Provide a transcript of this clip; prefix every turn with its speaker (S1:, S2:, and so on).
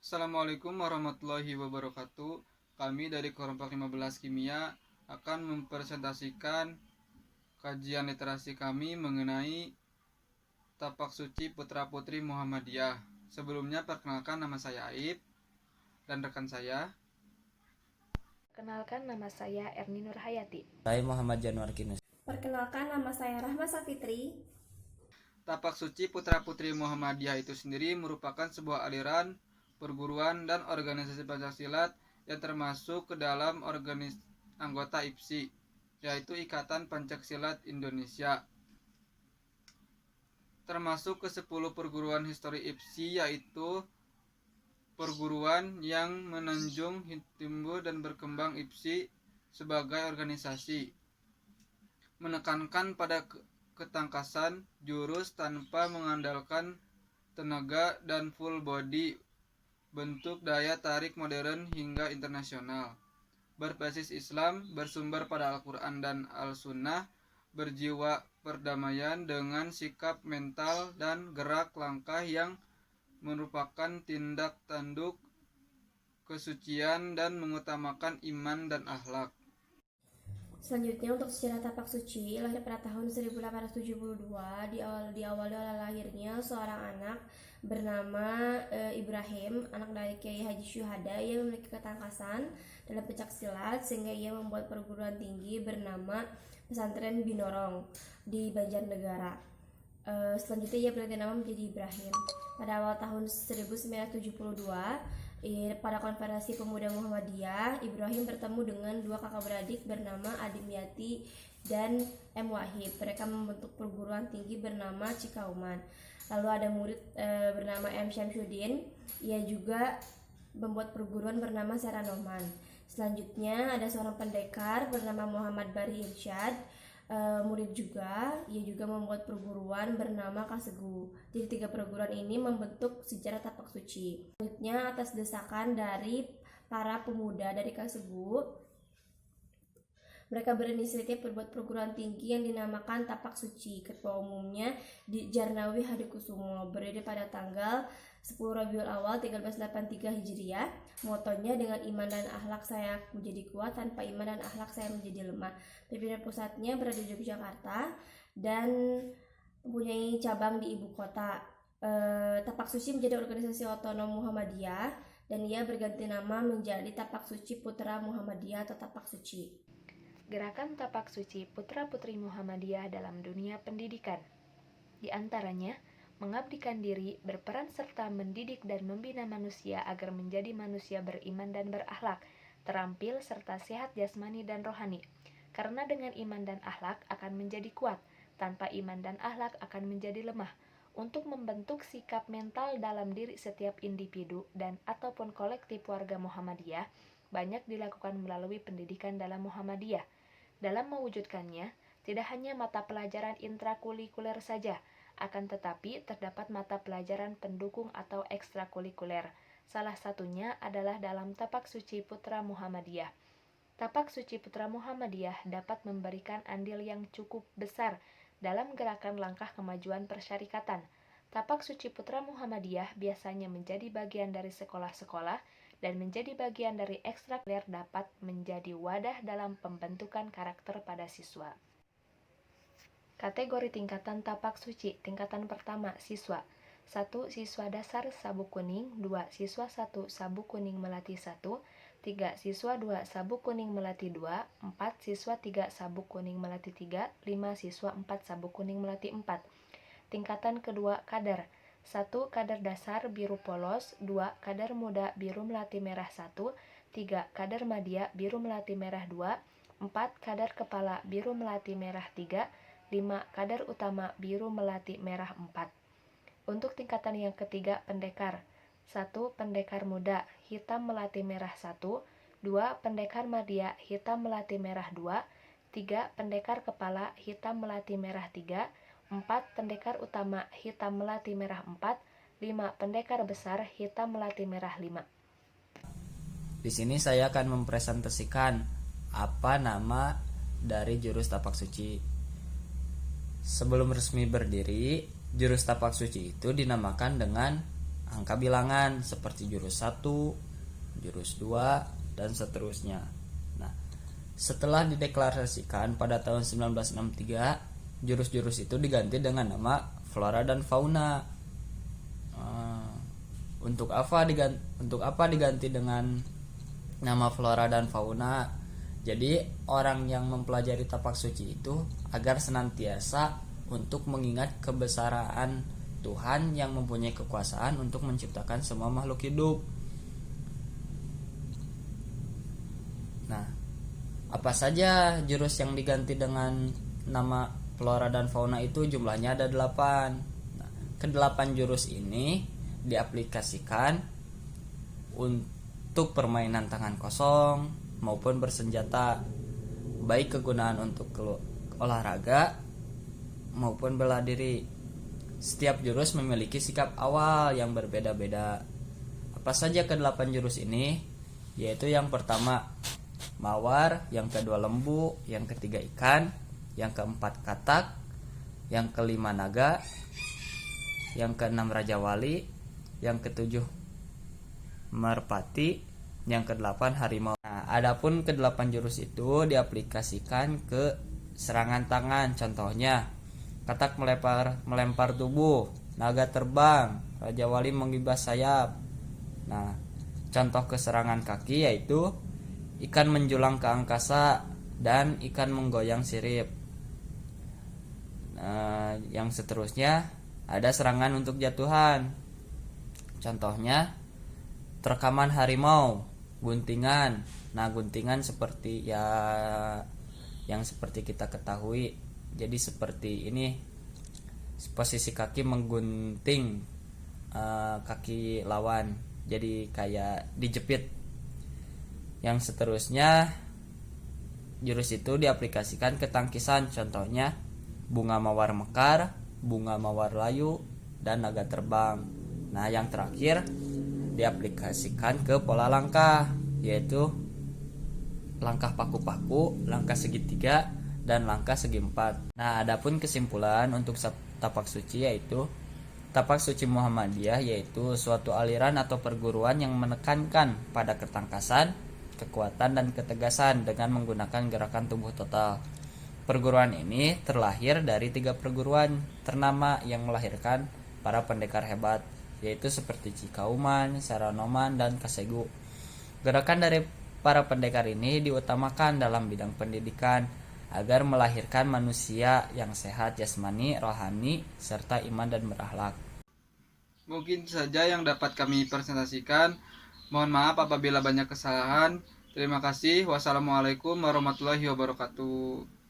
S1: Assalamualaikum warahmatullahi wabarakatuh. Kami dari kelompok 15 Kimia akan mempresentasikan kajian literasi kami mengenai Tapak Suci Putra Putri Muhammadiyah. Sebelumnya perkenalkan, nama saya Aib dan rekan saya.
S2: Perkenalkan, nama saya Erni Nurhayati.
S3: Saya Muhammad Januar Kinus.
S4: Perkenalkan, nama saya Rahma Safitri.
S1: Tapak Suci Putra Putri Muhammadiyah itu sendiri merupakan sebuah aliran, perguruan, dan organisasi pencaksilat yang termasuk ke dalam anggota IPSI, yaitu Ikatan Pencaksilat Indonesia. Termasuk ke 10 perguruan histori IPSI, yaitu perguruan yang menunjung, tumbuh, dan berkembang IPSI sebagai organisasi, menekankan pada ketangkasan jurus tanpa mengandalkan tenaga dan full body, bentuk daya tarik modern hingga internasional, berbasis Islam, bersumber pada Al-Quran dan Al-Sunnah, berjiwa perdamaian dengan sikap mental dan gerak langkah yang merupakan tindak tanduk kesucian dan mengutamakan iman dan akhlak.
S4: Selanjutnya, untuk sejarah Tapak Suci, lahir pada tahun 1872, diawali oleh lahirnya seorang anak bernama Ibrahim, anak dari Kiai Haji Syuhada yang memiliki ketangkasan dalam pencaksilat sehingga ia membuat perguruan tinggi bernama Pesantren Binorong di Banjarnegara. Selanjutnya ia berganti nama menjadi Ibrahim. Pada awal tahun 1972, pada konferensi pemuda Muhammadiyah, Ibrahim bertemu dengan dua kakak beradik bernama Adimyati dan M. Wahid. Mereka membentuk perguruan tinggi bernama Cikauman. Lalu ada murid bernama M. Syamsuddin. Ia juga membuat perguruan bernama Seranoman. Selanjutnya ada seorang pendekar bernama Muhammad Bari Irsyad, murid juga. Ia juga membuat perguruan bernama Kasegu. Jadi 3 perguruan ini membentuk sejarah Tapak Suci. Selanjutnya, atas desakan dari para pemuda dari Kasegu, mereka berinisiatif berbuat perguruan tinggi yang dinamakan Tapak Suci. Ketua umumnya di Jarnawi Hadikusumo, berdiri pada tanggal 10 Rabiul Awal 1383 Hijriah. Motonya, dengan iman dan akhlak saya menjadi kuat, tanpa iman dan akhlak saya menjadi lemah. Pimpinan pusatnya berada di Yogyakarta dan mempunyai cabang di ibu kota. Tapak Suci menjadi organisasi otonom Muhammadiyah dan ia berganti nama menjadi Tapak Suci Putra Muhammadiyah atau Tapak Suci.
S2: Gerakan Tapak Suci Putra Putri Muhammadiyah dalam dunia pendidikan, di antaranya mengabdikan diri, berperan serta mendidik dan membina manusia agar menjadi manusia beriman dan berakhlak, terampil serta sehat jasmani dan rohani. Karena dengan iman dan akhlak akan menjadi kuat, tanpa iman dan akhlak akan menjadi lemah. Untuk membentuk sikap mental dalam diri setiap individu dan ataupun kolektif warga Muhammadiyah banyak dilakukan melalui pendidikan dalam Muhammadiyah. Dalam mewujudkannya, tidak hanya mata pelajaran intrakurikuler saja, akan tetapi terdapat mata pelajaran pendukung atau ekstrakurikuler. Salah satunya adalah dalam Tapak Suci Putra Muhammadiyah. Tapak Suci Putra Muhammadiyah dapat memberikan andil yang cukup besar dalam gerakan langkah kemajuan persyarikatan. Tapak Suci Putra Muhammadiyah biasanya menjadi bagian dari sekolah-sekolah dan menjadi bagian dari ekstrakurikuler, dapat menjadi wadah dalam pembentukan karakter pada siswa. Kategori tingkatan Tapak Suci. Tingkatan pertama, siswa. 1. Siswa dasar sabuk kuning. 2. Siswa 1 sabuk kuning melati 1. 3. Siswa 2 sabuk kuning melati 2. 4. Siswa 3 sabuk kuning melati 3. 5. Siswa 4 sabuk kuning melati 4. Tingkatan kedua, kadar. 1. Kadar dasar biru polos. 2. Kadar muda biru melati merah 1. 3. Kadar madya biru melati merah 2. 4. Kadar kepala biru melati merah 3. 5. Kadar utama biru melati merah 4. Untuk tingkatan yang ketiga, pendekar. 1. Pendekar muda hitam melati merah 1. 2. Pendekar madya hitam melati merah 2. 3. Pendekar kepala hitam melati merah 3. 4. Pendekar utama hitam melati merah 4. 5. Pendekar besar hitam melati merah 5.
S3: Di sini saya akan mempresentasikan apa nama dari jurus Tapak Suci. Sebelum resmi berdiri, jurus Tapak Suci itu dinamakan dengan angka bilangan seperti jurus 1, jurus 2, dan seterusnya. Nah, setelah dideklarasikan pada tahun 1963, jurus-jurus itu diganti dengan nama flora dan fauna. Untuk apa diganti dengan nama flora dan fauna? Jadi orang yang mempelajari tapak suci itu agar senantiasa untuk mengingat kebesaran Tuhan yang mempunyai kekuasaan untuk menciptakan semua makhluk hidup. Nah, apa saja jurus yang diganti dengan nama flora dan fauna itu? Jumlahnya ada 8. Nah, ke-8 jurus ini diaplikasikan untuk permainan tangan kosong maupun bersenjata, baik kegunaan untuk olahraga maupun bela diri. Setiap jurus memiliki sikap awal yang berbeda-beda. Apa saja ke-8 jurus ini? Yaitu yang pertama mawar, yang kedua lembu, yang ketiga ikan, yang keempat katak, yang kelima naga, yang keenam raja wali, yang ketujuh merpati, yang kedelapan harimau. Nah, adapun ke-8 jurus itu diaplikasikan ke serangan tangan. Contohnya katak melempar tubuh, naga terbang, raja wali menggibas sayap. Nah, contoh keserangan kaki yaitu ikan menjulang ke angkasa dan ikan menggoyang sirip. Nah, yang seterusnya ada serangan untuk jatuhan. Contohnya terkaman harimau, guntingan. Nah, guntingan seperti yang seperti kita ketahui. Jadi seperti ini, posisi kaki menggunting kaki lawan, jadi kayak dijepit. Yang seterusnya jurus itu diaplikasikan ke tangkisan. Contohnya bunga mawar mekar, bunga mawar layu, dan naga terbang. Nah, yang terakhir diaplikasikan ke pola langkah, yaitu langkah paku-paku, langkah segitiga, dan langkah segi empat. Nah, adapun kesimpulan untuk tapak suci yaitu tapak suci Muhammadiyah yaitu suatu aliran atau perguruan yang menekankan pada ketangkasan, kekuatan, dan ketegasan dengan menggunakan gerakan tubuh total. Perguruan ini terlahir dari 3 perguruan ternama yang melahirkan para pendekar hebat, yaitu seperti Cikauman, Saranoman, dan Kasegu. Gerakan dari para pendekar ini diutamakan dalam bidang pendidikan agar melahirkan manusia yang sehat jasmani, rohani, serta iman dan berakhlak.
S1: Mungkin saja yang dapat kami presentasikan. Mohon maaf apabila banyak kesalahan. Terima kasih. Wassalamualaikum warahmatullahi wabarakatuh.